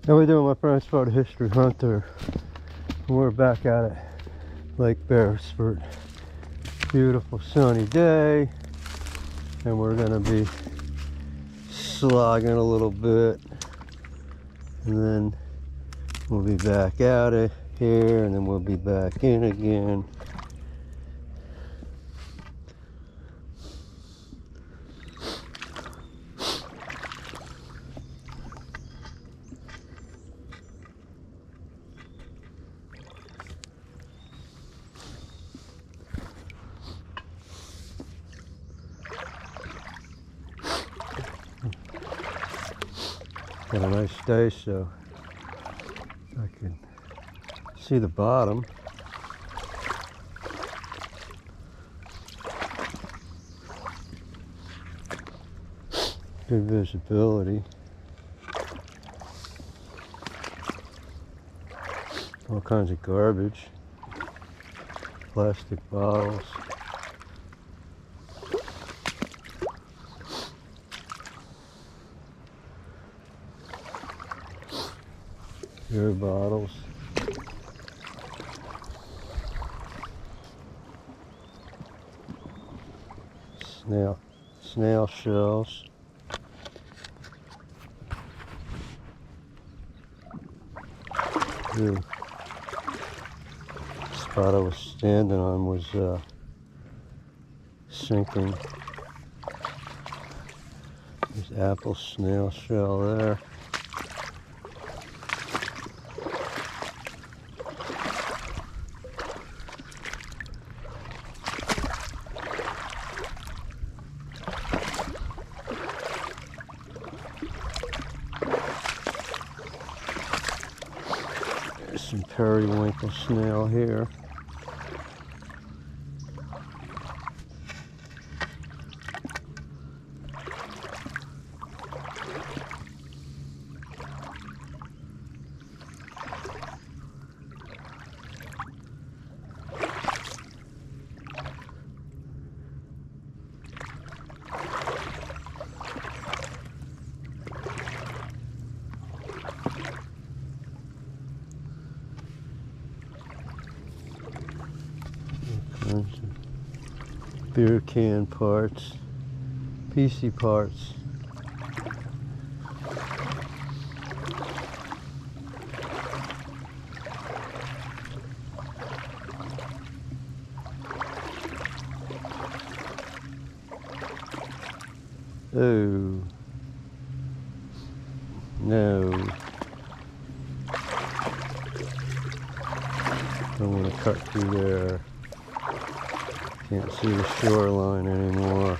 How we doing, my friends? Photo History Hunter. We're back at it, Lake Beresford. Beautiful sunny day, and we're gonna be slogging a little bit, and then we'll be back out of here, and then we'll be back in again. Got a nice day, so I can see the bottom. Good visibility. All kinds of garbage. Plastic bottles. Beer bottles. Snail shells. The spot I was standing on was sinking. There's apple snail shell there. There's some periwinkle snail here. Beer can parts, PC parts. Oh, no. Don't want to cut through there. Can't see the shoreline anymore.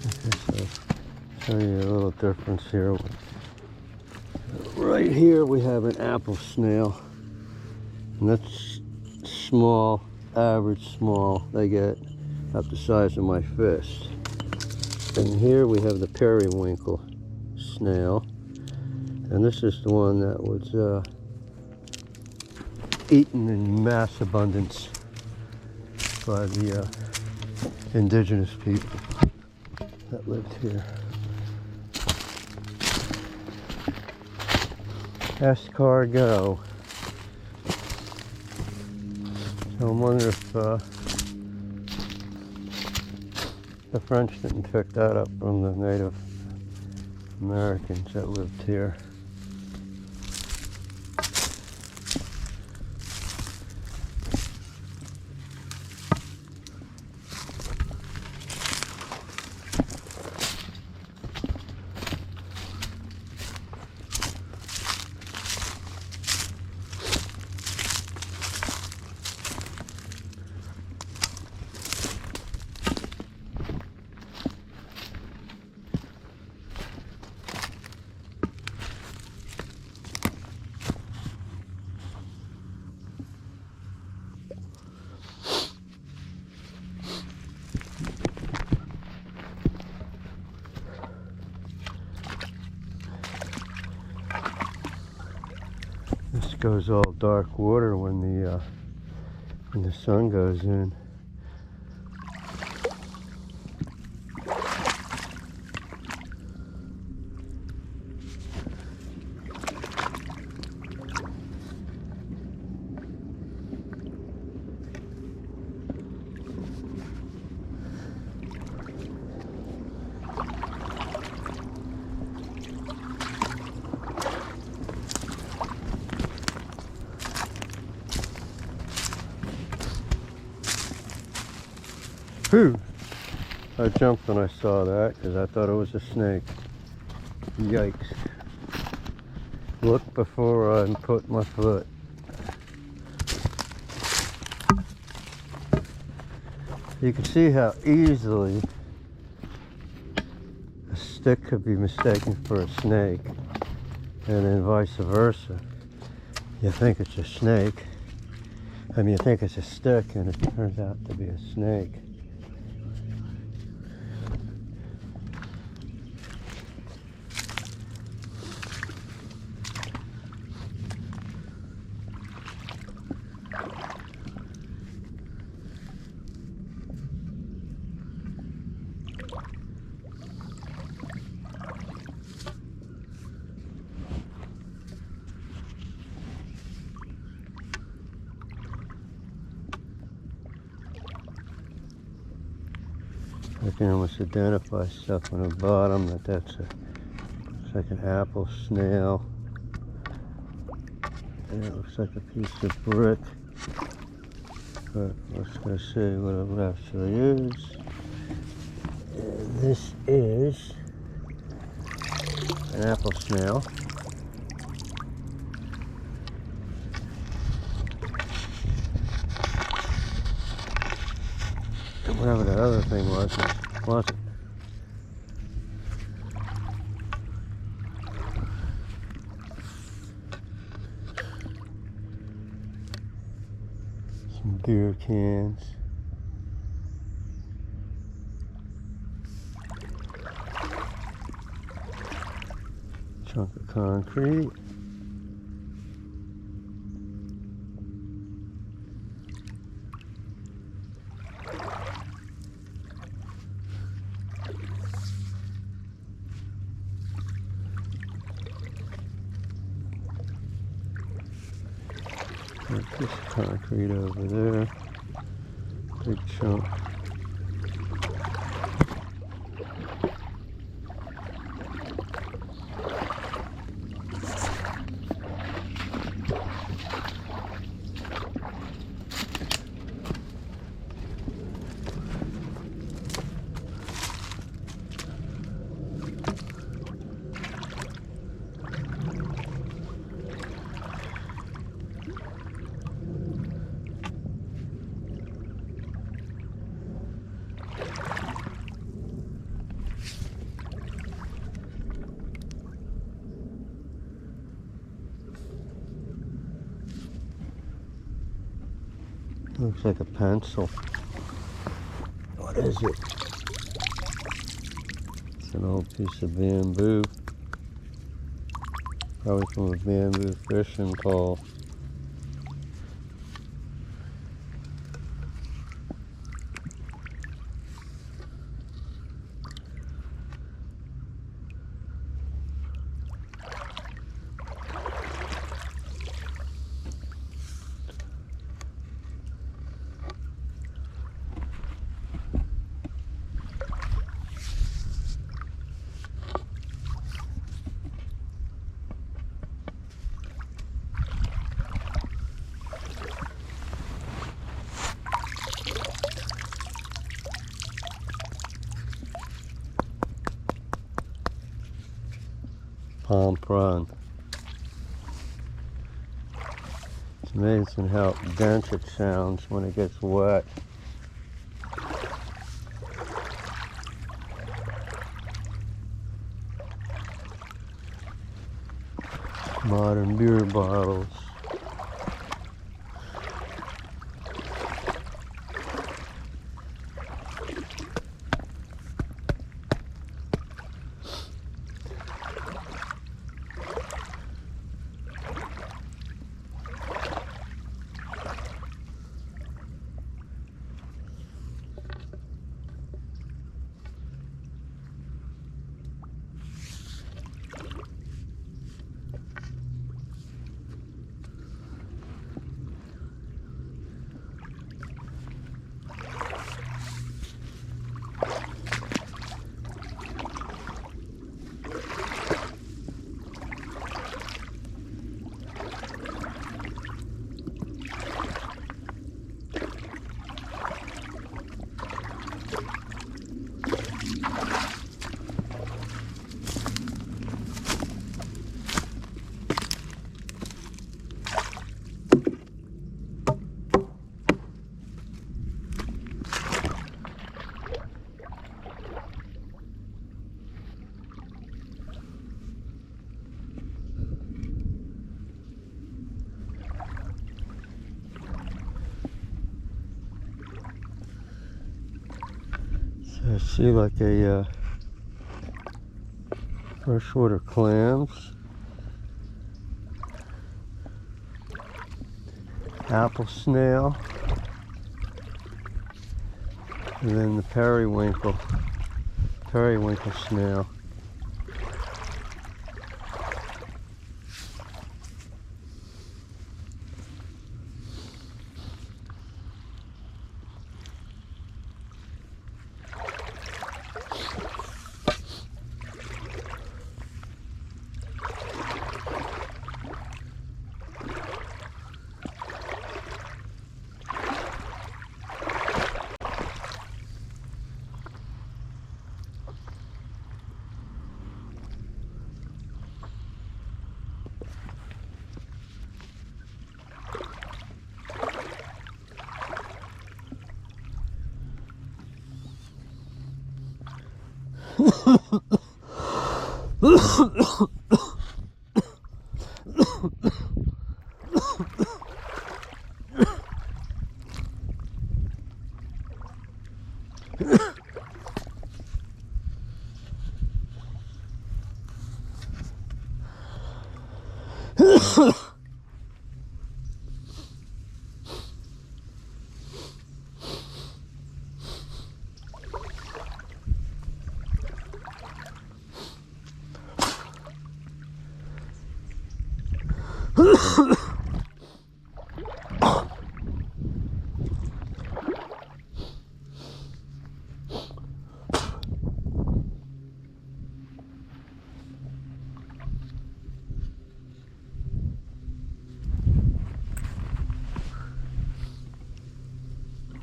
Okay, so show you a little difference here. Right here we have an apple snail, and that's small, average small. They get up the size of my fist. And here we have the periwinkle snail, and this is the one that was eaten in mass abundance by the indigenous people that lived here. Escargot. So I wonder if the French didn't pick that up from the Native Americans that lived here. This goes all dark water when the and the sun goes in. Whew! I jumped when I saw that because I thought it was a snake. Yikes. Look before I put my foot. You can see how easily a stick could be mistaken for a snake, and then vice versa. You think it's a snake, you think it's a stick, and it turns out to be a snake. I can almost identify stuff on the bottom that's looks like an apple snail. And it looks like a piece of brick. But let's go see what it actually is. And this is an apple snail. Whatever the other thing was it? Some beer cans. Chunk of concrete. Piece of concrete over there, big chunk. Looks like a pencil. What is it? It's an old piece of bamboo. Probably from a bamboo fishing pole. Palm prawn. It's amazing how dense it sounds when it gets wet. Modern beer bottles. I see like a freshwater clams, apple snail, and then the periwinkle snail.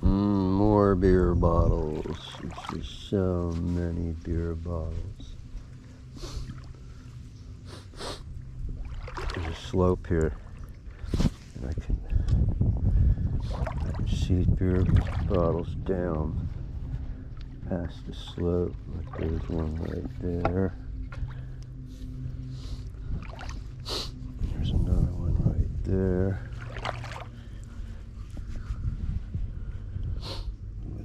More beer bottles. There's just so many beer bottles. There's a slope here, and I can see beer bottles down past the slope. Like there's one right there. There's another one right there.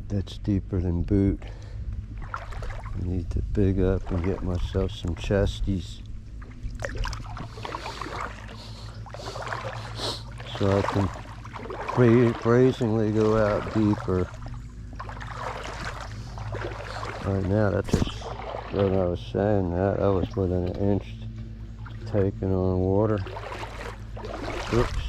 That's deeper than boot. I need to big up and get myself some chesties so I can brazenly go out deeper. Right now, that's just what I was saying. That I was within an inch taking on water. Oops.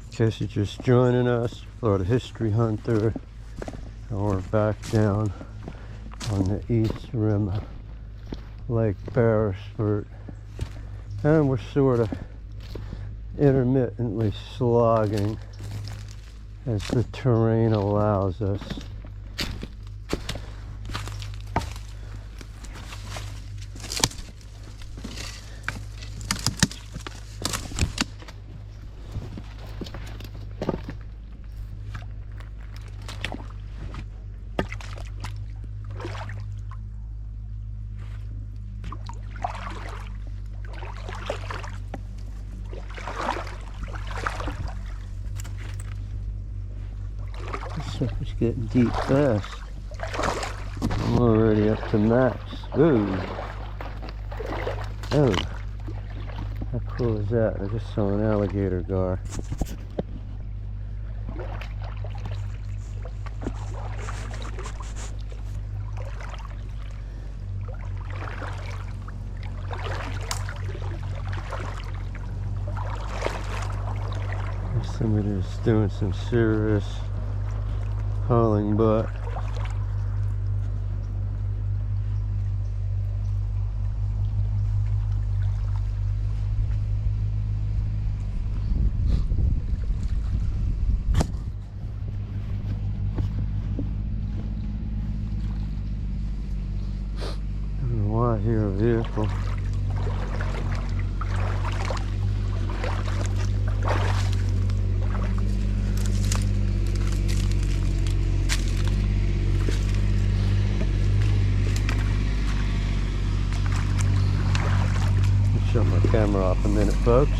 In case you're just joining us, Florida History Hunter, and we're back down on the east rim of Lake Beresford, and we're sort of intermittently slogging as the terrain allows us. Sucker's getting deep fast. I'm already up to max. Ooh. Oh. How cool is that? I just saw an alligator gar. Somebody was doing some serious hauling butt. hear a vehicle. I'll shut my camera off a minute, folks.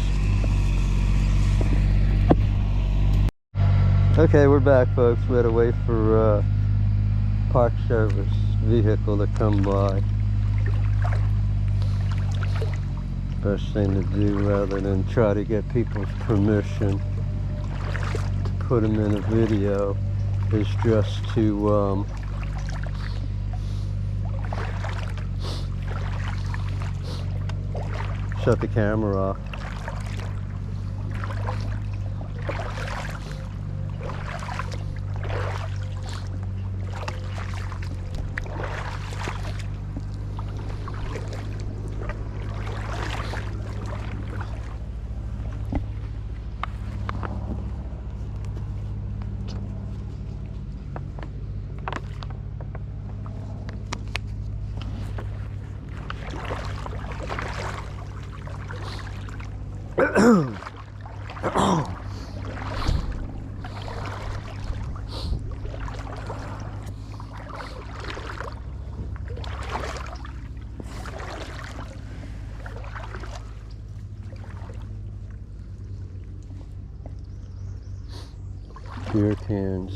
Okay, we're back, folks. We had to wait for Park Service vehicle to come by. Best thing to do, rather than try to get people's permission to put them in a video, is just to shut the camera off. Beer cans.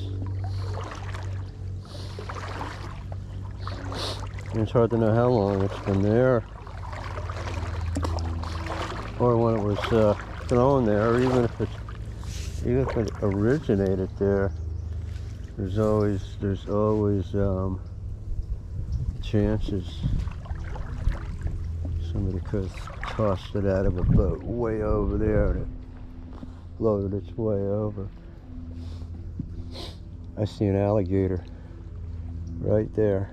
And it's hard to know how long it's been there, or when it was thrown there, or even if it originated there. There's always chances somebody could have tossed it out of a boat way over there and it floated its way over. I see an alligator right there.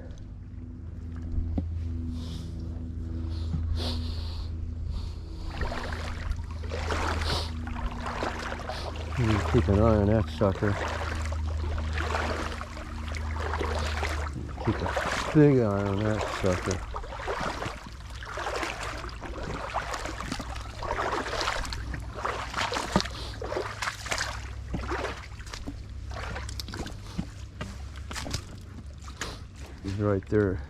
You keep an eye on that sucker. Keep a big eye on that sucker. He's right there.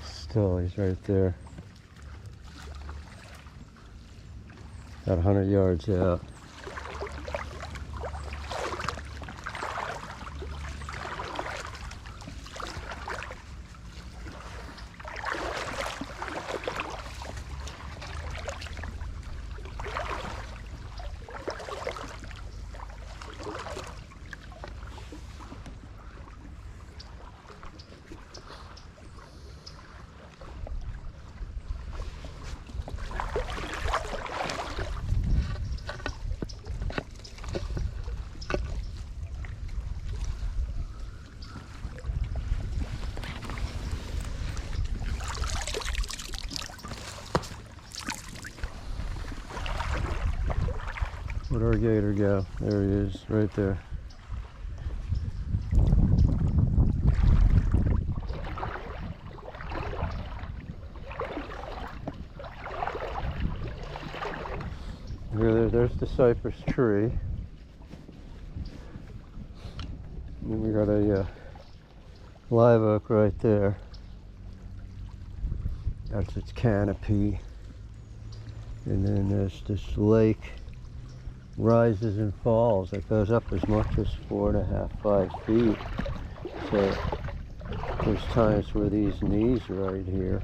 Still, he's right there. About 100 yards out. Where'd our gator go? There he is, right there. There's the cypress tree. And then we got a live oak right there. That's its canopy. And then there's this lake. Rises and falls. It goes up as much as 4.5, 5 feet. So there's times where these knees right here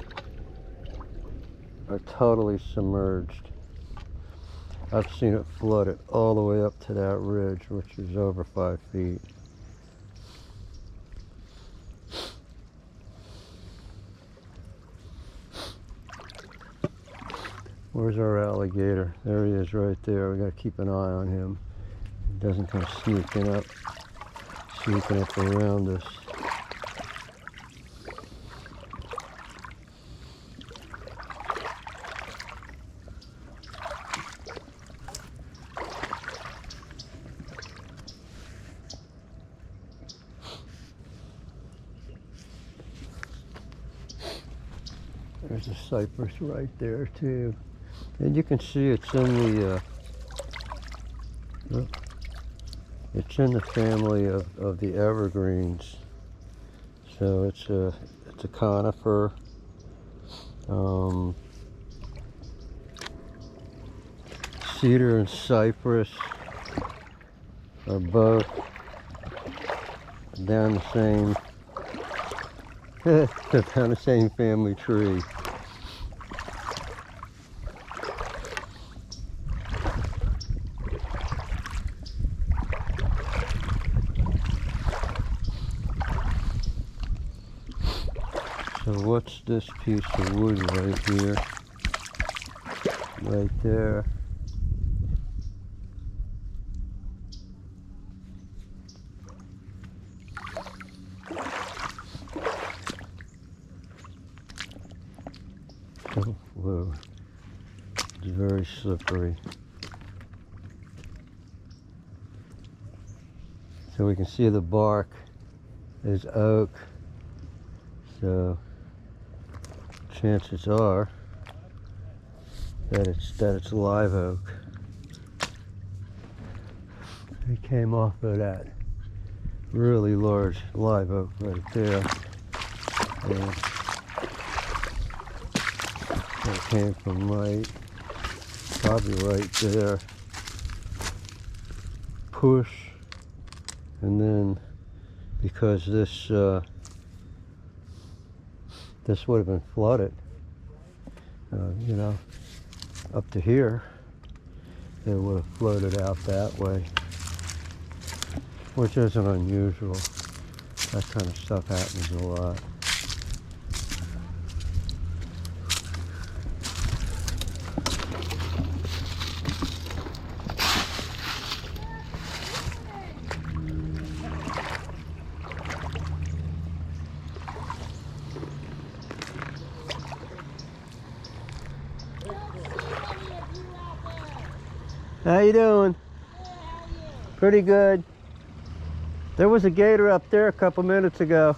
are totally submerged. I've seen it flooded all the way up to that ridge, which is over 5 feet. Where's our alligator? There he is right there. We gotta keep an eye on him. He doesn't come sneaking up around us. there's a cypress right there too. And you can see it's in the family of the evergreens. So it's a conifer. Cedar and cypress are both down the same down the same family tree. So what's this piece of wood right here? Right there. Oh, whoa. It's very slippery. So we can see the bark is oak. So chances are that it's live oak. It came off of that really large live oak right there. And it came from probably right there. Push, and then because this would have been flooded, you know, up to here, it would have floated out that way, which isn't unusual. That kind of stuff happens a lot. How you doing? Good, how are you? Pretty good. There was a gator up there a couple minutes ago.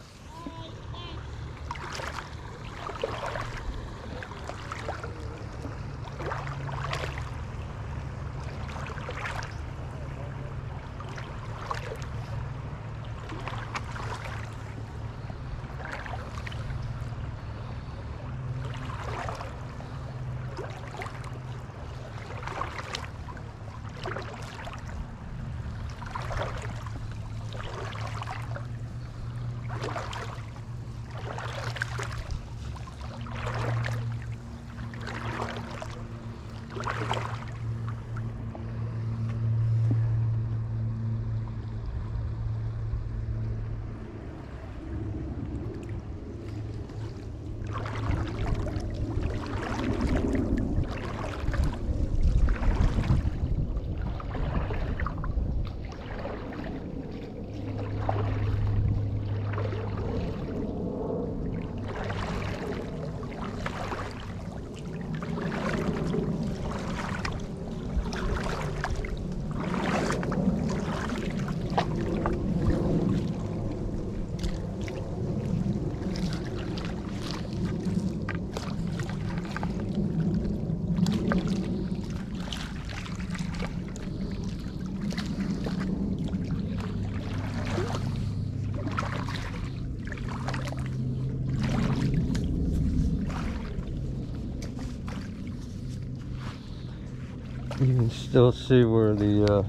You can still see where the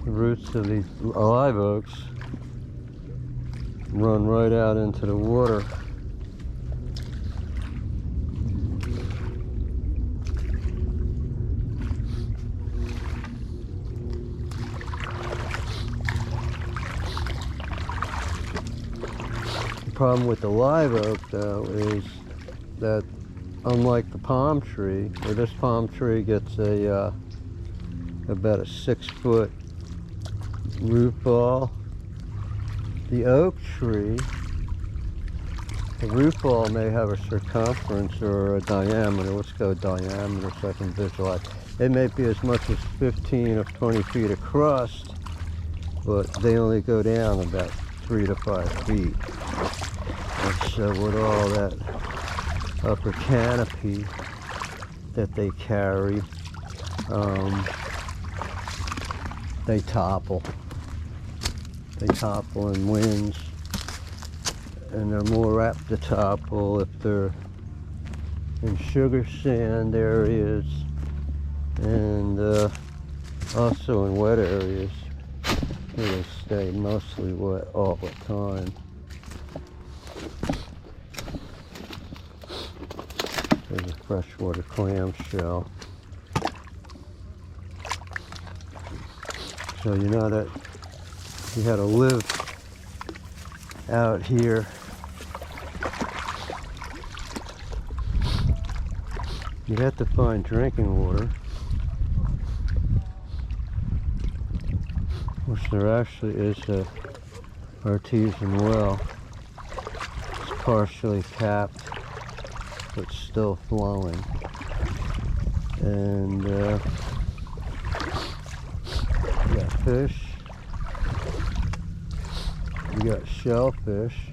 roots of these live oaks run right out into the water. The problem with the live oak, though, is that unlike the palm tree, where this palm tree gets about a 6-foot root ball, the oak tree, the root ball may have a circumference or a diameter. Let's go diameter so I can visualize. It may be as much as 15 or 20 feet across, but they only go down about 3 to 5 feet. And so with all upper canopy that they carry, they topple. They topple in winds, and they're more apt to topple if they're in sugar sand areas and also in wet areas where they stay mostly wet all the time. There's a freshwater clam shell. So you know that you had to live out here, you'd have to find drinking water, which there actually is a artesian well. It's partially capped but still flowing, and you got fish, you got shellfish,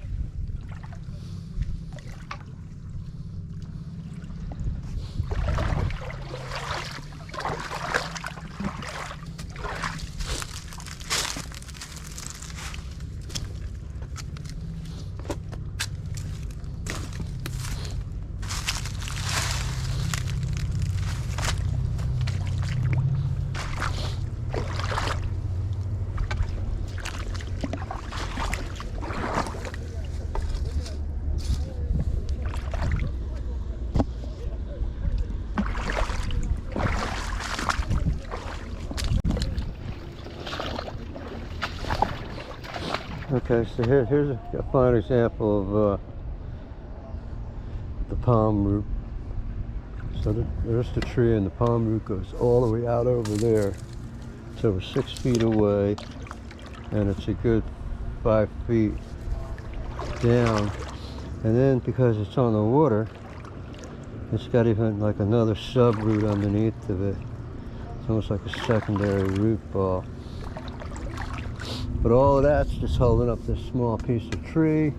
Okay, so here's a fine example of the palm root. So there's the tree, and the palm root goes all the way out over there. It's over 6 feet away, and it's a good 5 feet down. And then because it's on the water, it's got even like another sub root underneath of it. It's almost like a secondary root ball. But all of that's just holding up this small piece of tree,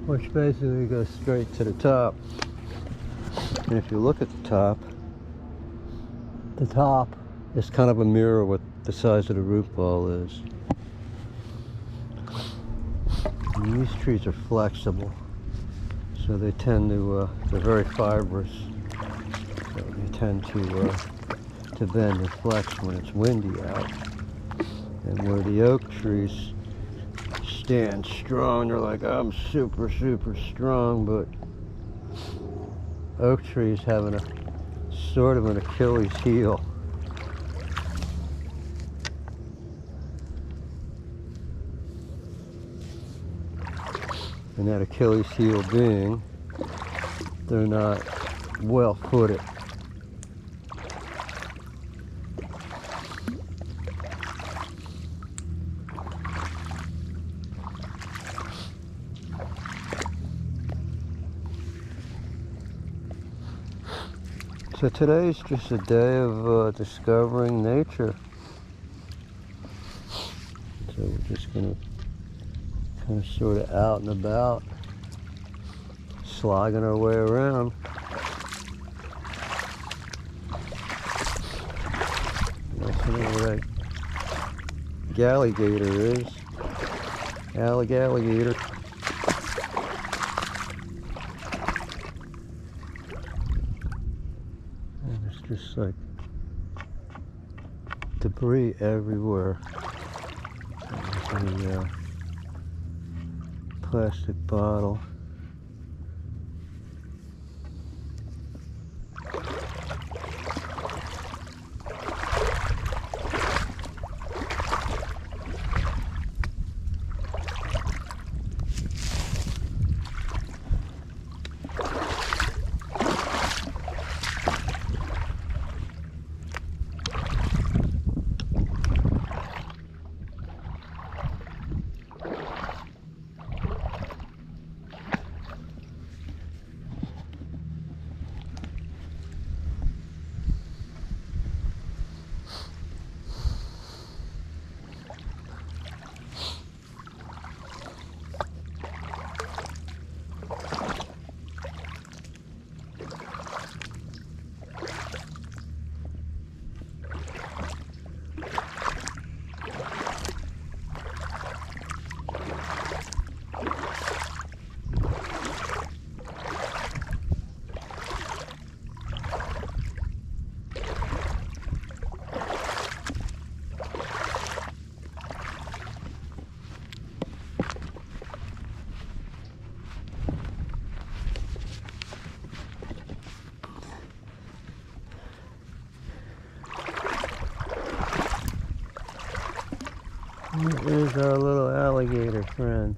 which basically goes straight to the top. And if you look at the top is kind of a mirror of what the size of the root ball is. And these trees are flexible, so they tend to, they're very fibrous, so they tend to bend and flex when it's windy out. And where the oak trees stand strong, they're like, I'm super strong, but oak trees having a sort of an Achilles heel. And that Achilles heel being, they're not well footed. So today's just a day of discovering nature. So we're just going to kind of sort of out and about, slogging our way around. That's where that galligator is. Alligator. Just like debris everywhere. There's a plastic bottle. There's our little alligator friend.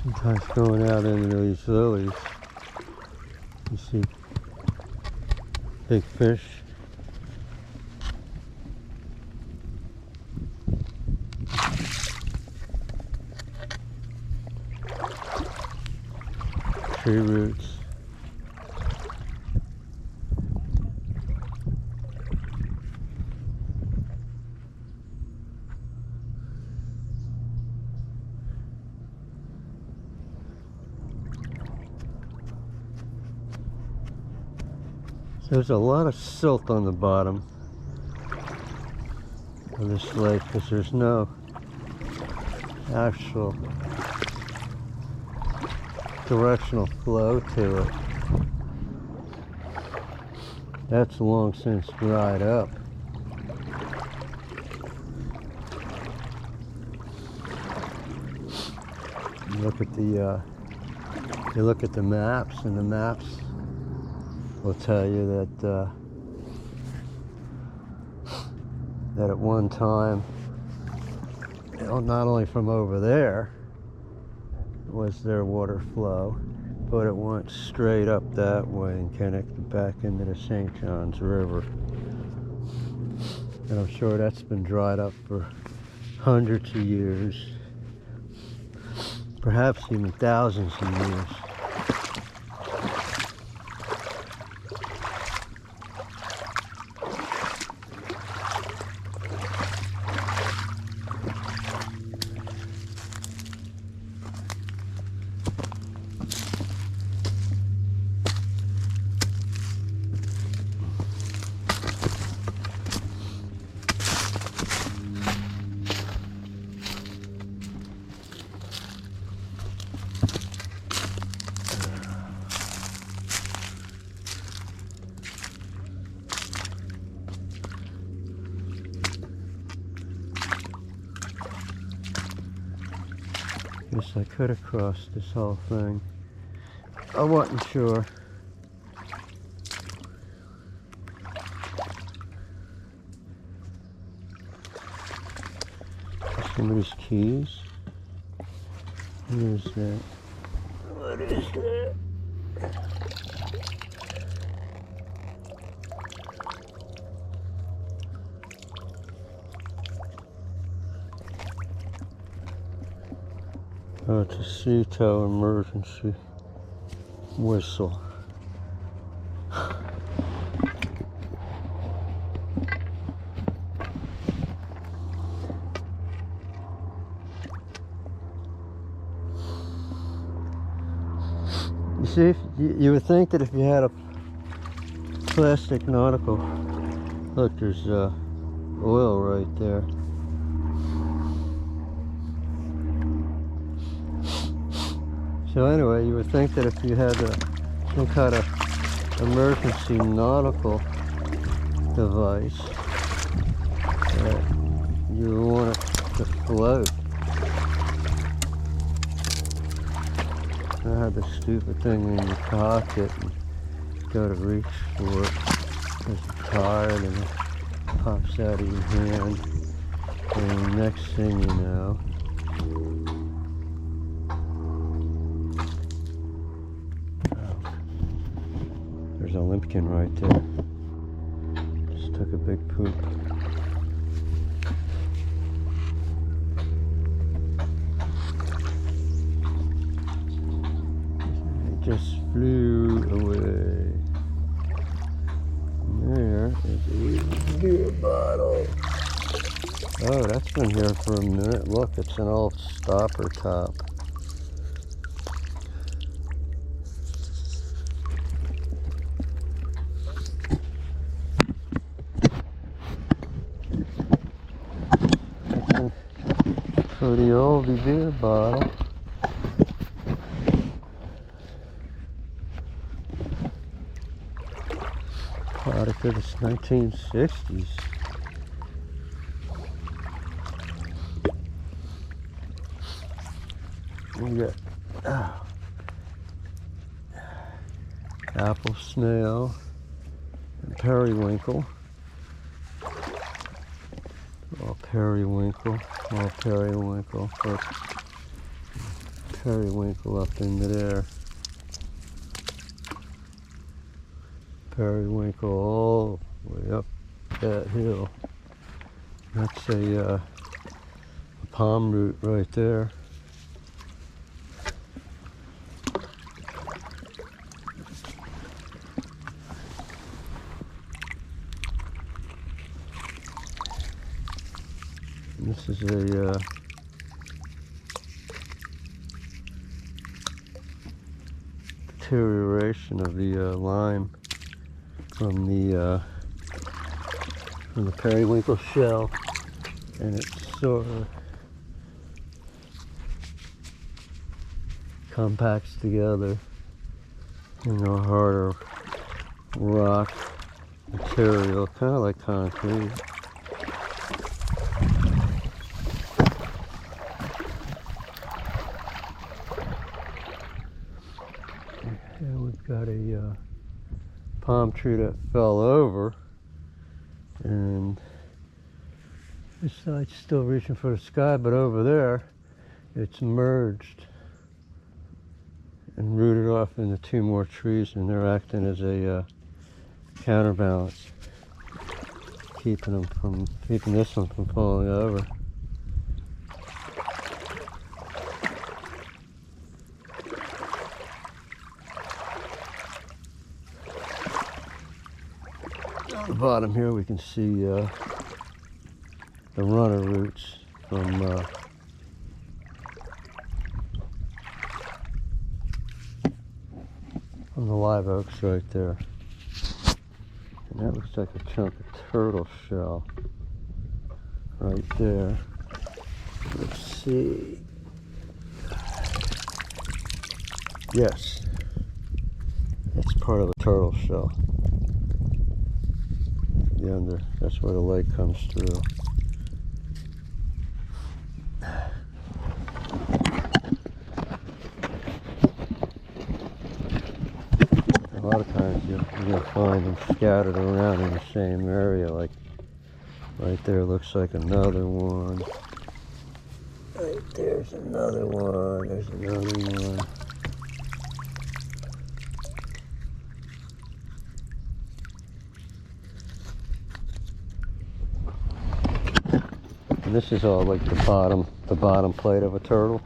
Sometimes going out into these lilies, you see big fish. Tree roots. There's a lot of silt on the bottom of this lake because there's no actual directional flow to it. That's long since dried up. You look at the maps, and the maps will tell you that that at one time, not only from over there was there water flow, but it went straight up that way and connected back into the St. Johns River. And I'm sure that's been dried up for hundreds of years, perhaps even thousands of years. Guess I could have crossed this whole thing. I wasn't sure. Somebody's keys. What is that? What is that? Oh, it's a sea tow emergency whistle. You see, you would think that if you had a plastic nautical, look, there's oil right there. So anyway, you would think that if you had some kind of emergency nautical device, that you would want it to float. I had this stupid thing in your pocket and go to reach for it because you're tired, and it pops out of your hand, and the next thing you know, there's a limpkin right there. Just took a big poop. It just flew been here for a minute. Look, it's an old stopper top. For the oldie beer bottle. Product of the 1960s. We got apple snail and periwinkle. All periwinkle. Put periwinkle up into there. Periwinkle all the way up that hill. That's a palm root right there. And this is a deterioration of the lime from the periwinkle shell, and it's sort of compacts together in a harder rock material, kind of like concrete. And we've got a palm tree that fell over, and this side's still reaching for the sky, but over there it's merged and rooted off into two more trees, and they're acting as a counterbalance, keeping this one from falling over. On the bottom here we can see the runner roots from the live oaks right there. And that looks like a chunk of turtle shell right there. Let's see. Yes, that's part of a turtle shell. That's where the leg comes through. A lot of times you'll find them scattered around in the same area, like right there looks like another one. Right there's another one, there's another one. And this is all like the bottom plate of a turtle.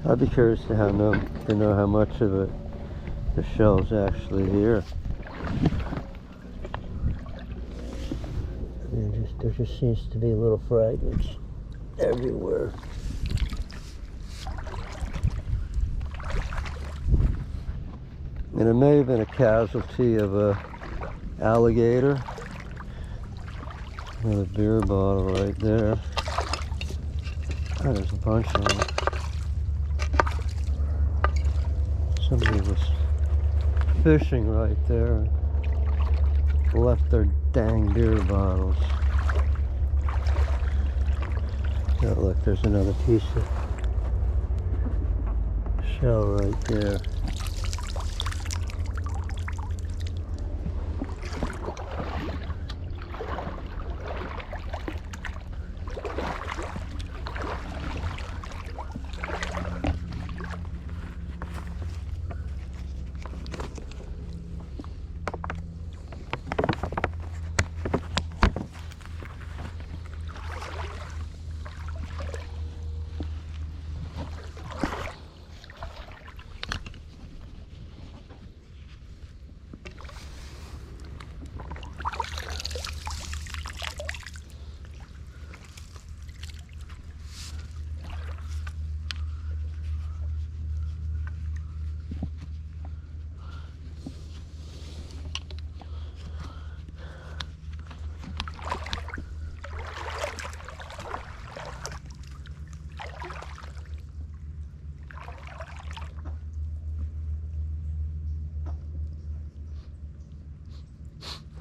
I'd be curious to know how much of it the shell's actually here. There just seems to be little fragments everywhere. And it may have been a casualty of a alligator. Another beer bottle right there. Oh, there's a bunch of them. Somebody was fishing right there. left their dang beer bottles. Oh, look, there's another piece of shell right there.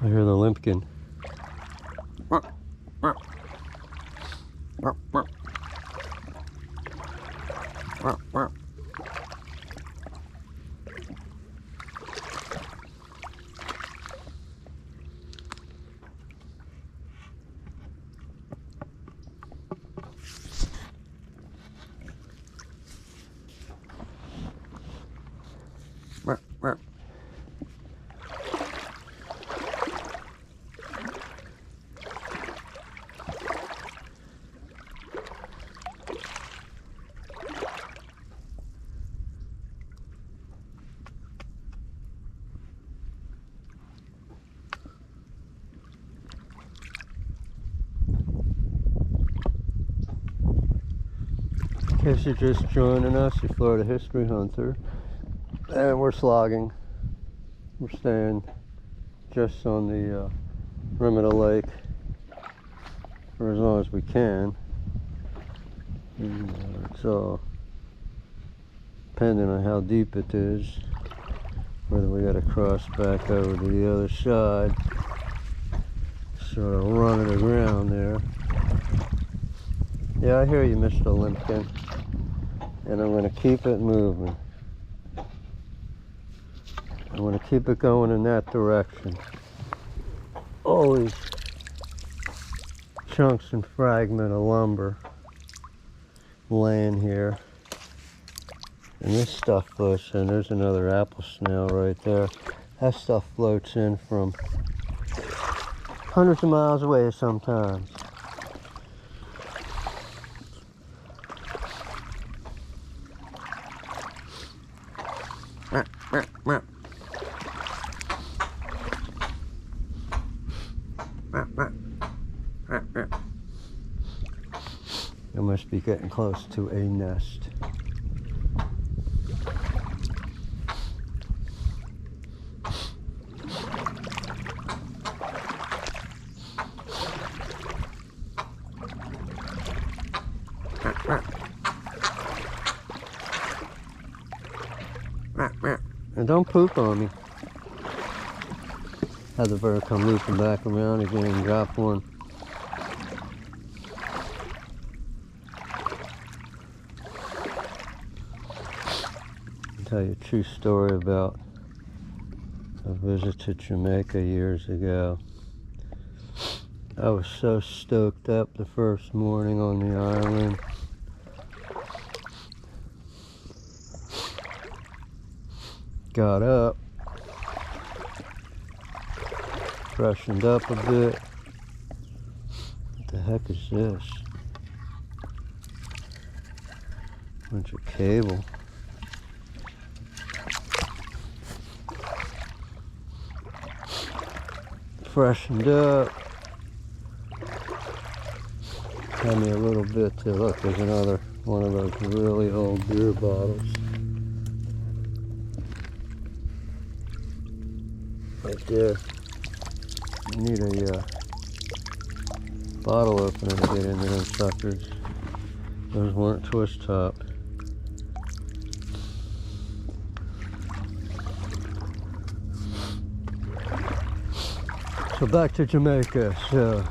I hear the limpkin. In case you're just joining us, your Florida History Hunter, and we're slogging. We're staying just on the rim of the lake for as long as we can. It's all depending on how deep it is, whether we got to cross back over to the other side, sort of run it around there. Yeah, I hear you, Mr. Limpkin. And I'm going to keep it moving. I'm going to keep it going in that direction. Always chunks and fragment of lumber laying here. And this stuff floats in. There's another apple snail right there. That stuff floats in from hundreds of miles away sometimes. I must be getting close to a nest. And don't poop on me. Have the bird come looping back around again and drop one. I'll tell you a true story about a visit to Jamaica years ago. I was so stoked up the first morning on the island. Got up, freshened up a bit. What the heck is this? Bunch of cable. Freshened up. Had me a little bit to look. There's another one of those really old beer bottles. Right there. You need a bottle opener to get into them suckers. Those weren't twist top. So back to Jamaica. So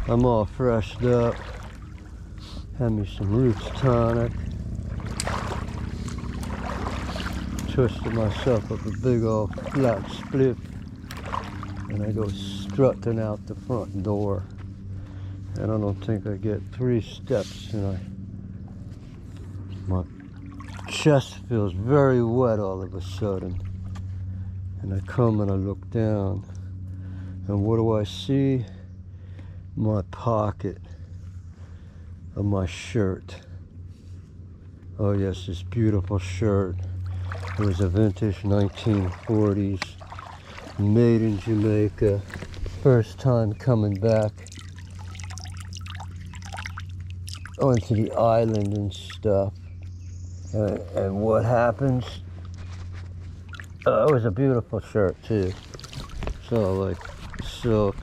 I'm all freshed up. Had me some Roots tonic. Twisted myself up a big old flat split, and I go strutting out the front door. And I don't think I get 3 steps, and my chest feels very wet all of a sudden. And I come and I look down, and what do I see? My pocket of my shirt. Oh yes, this beautiful shirt. It was a vintage 1940s, made in Jamaica. First time coming back onto the island and stuff. And what happens? It was a beautiful shirt too. So like silk,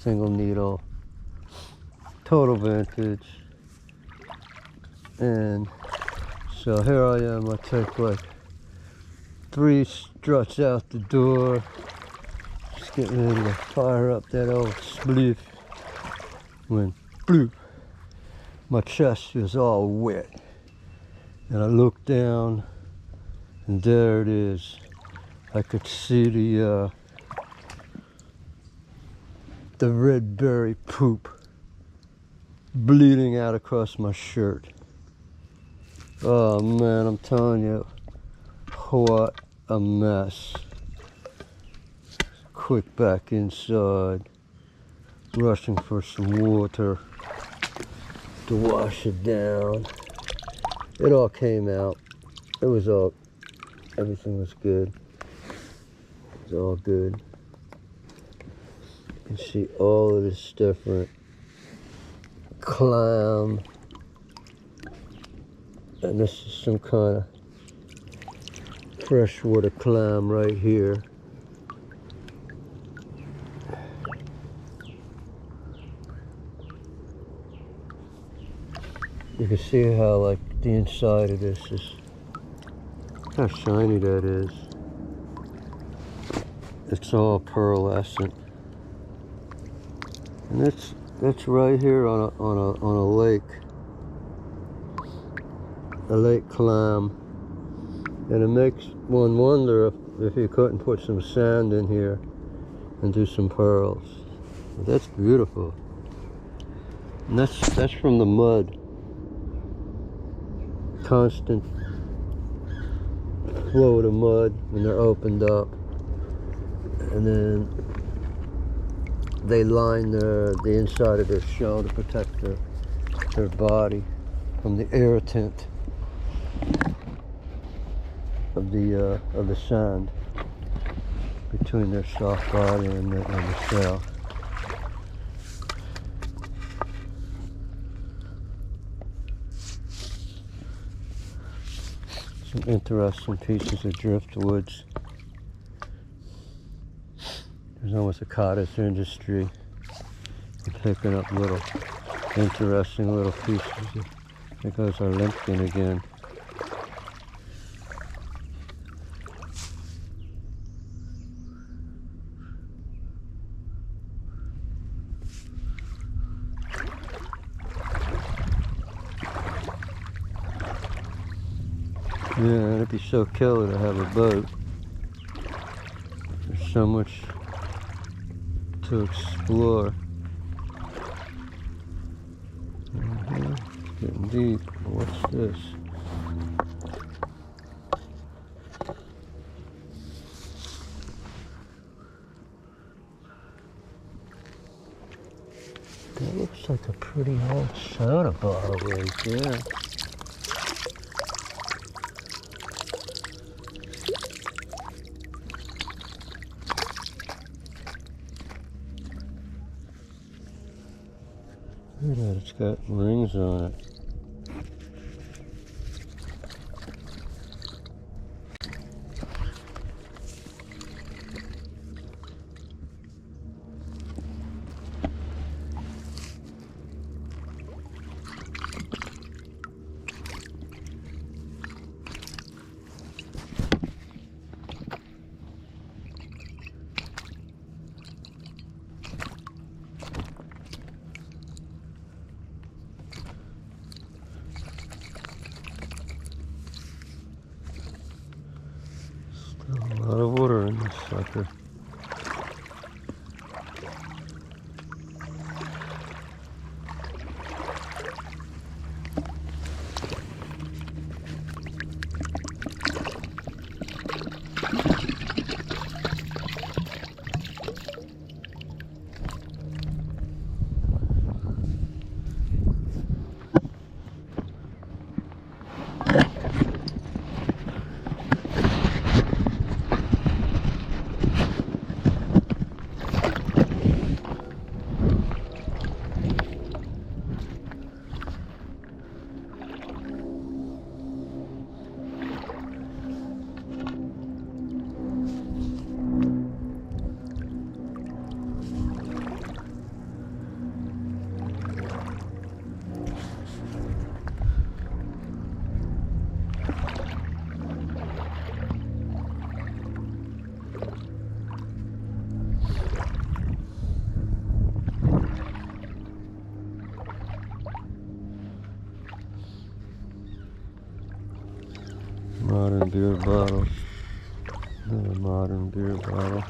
single needle, total vintage. And so here I am, I take like 3 struts out the door, just getting ready to fire up that old spliff, when bloop, my chest was all wet. And I look down, and there it is. I could see the red berry poop bleeding out across my shirt. Oh man, I'm telling you, what a mess. Quick back inside, rushing for some water to wash it down. It all came out. It was all, everything was good. It was all good. You can see all of this different clam. And this is some kind of freshwater clam right here. You can see how like the inside of this is, how shiny that is. It's all pearlescent. And that's right here on a lake. A lake clam. And it makes one wonder if you couldn't put some sand in here and do some pearls. But that's beautiful. And that's from the mud. Constant flow of mud when they're opened up. And then they line the inside of their shell to protect their body from the irritant of the sand between their soft body and the shell. Some interesting pieces of driftwoods. There's almost a cottage industry in picking up little interesting little pieces. There goes our limpkin again. Yeah, it'd be so killer to have a boat. There's so much to explore. It's getting deep. What's this? That looks like a pretty old soda bottle right there. Look at that, it's got rings on it. Modern beer bottles. Another modern beer bottle.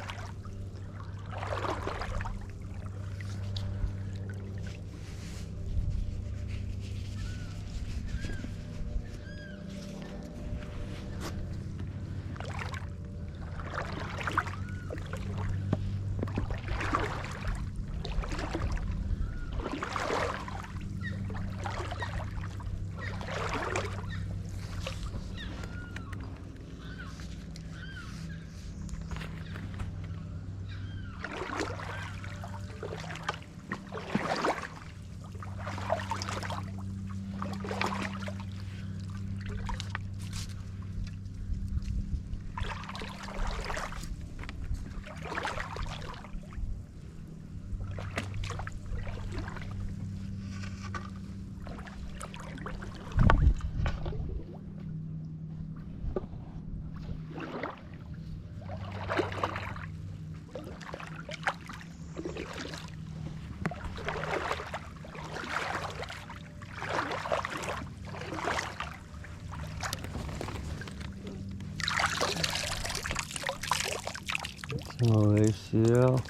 Small ACL.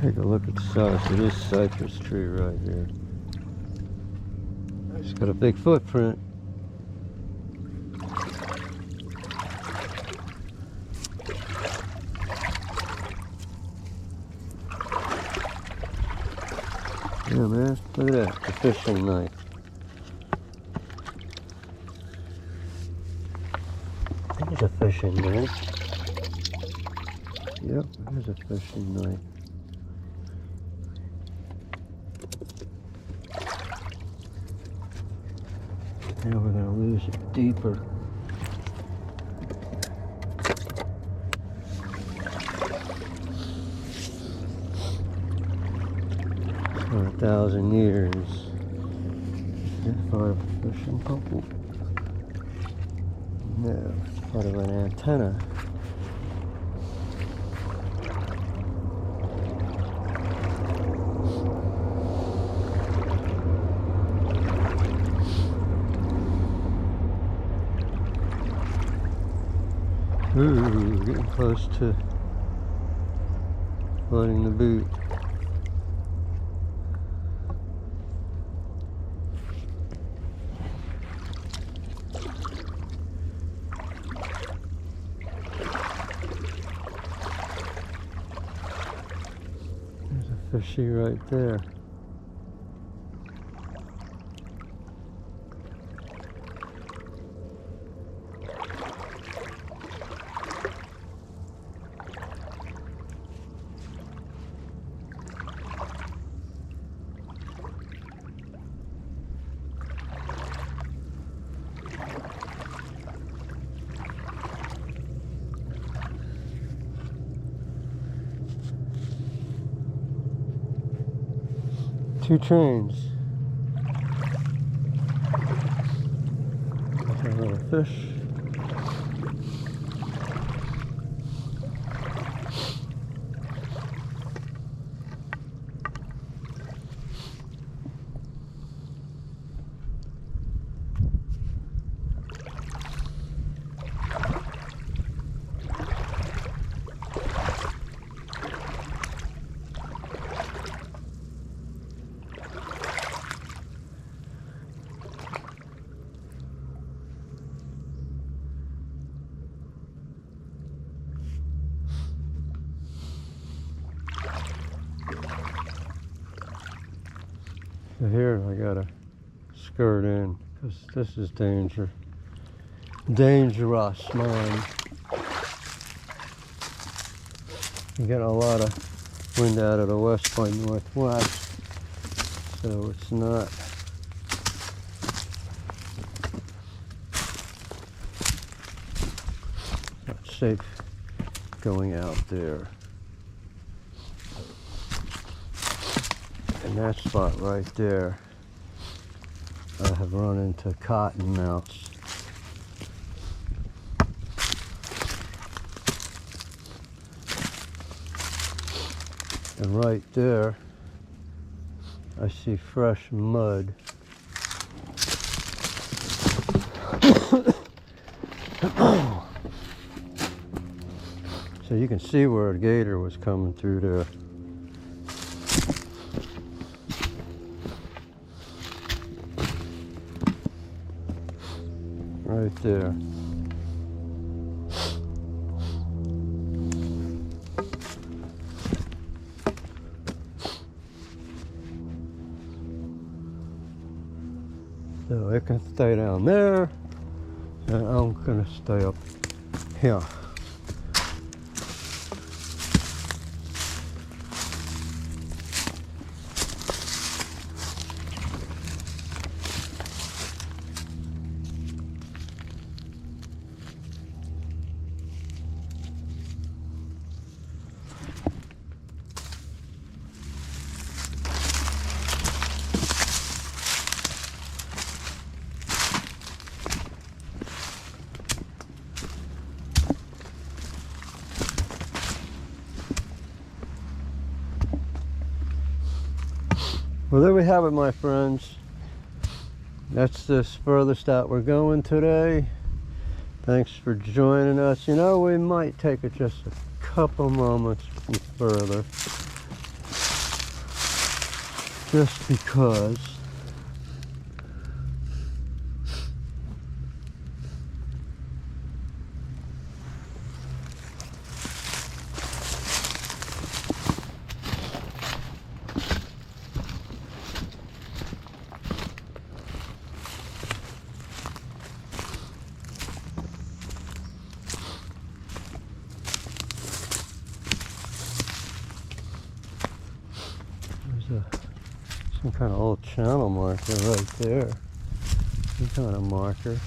Take a look at the size of this cypress tree right here. It's got a big footprint. Yeah, man, look at that, the fishing knife. I think it's a fishing knife. Yep, there's a fishing knife. Now we're going to lose it deeper. For 1,000 years. Is that part of a fishing pole? No, it's part of an antenna. Ooh, getting close to flooding the boot. There's a fishy right there. 2 trains. That's a little fish. So here I gotta skirt in because this is dangerous, man. You get a lot of wind out of the west by northwest, so it's not safe going out there. In that spot right there, I have run into cottonmouths. And right there, I see fresh mud. So you can see where a gator was coming through there. Right there. So it can stay down there, and I'm gonna stay up here. Well, there we have it, my friends. That's the furthest out we're going today. Thanks for joining us. You know, we might take it just a couple moments further, just because some kind of old channel marker right there. Some kind of marker.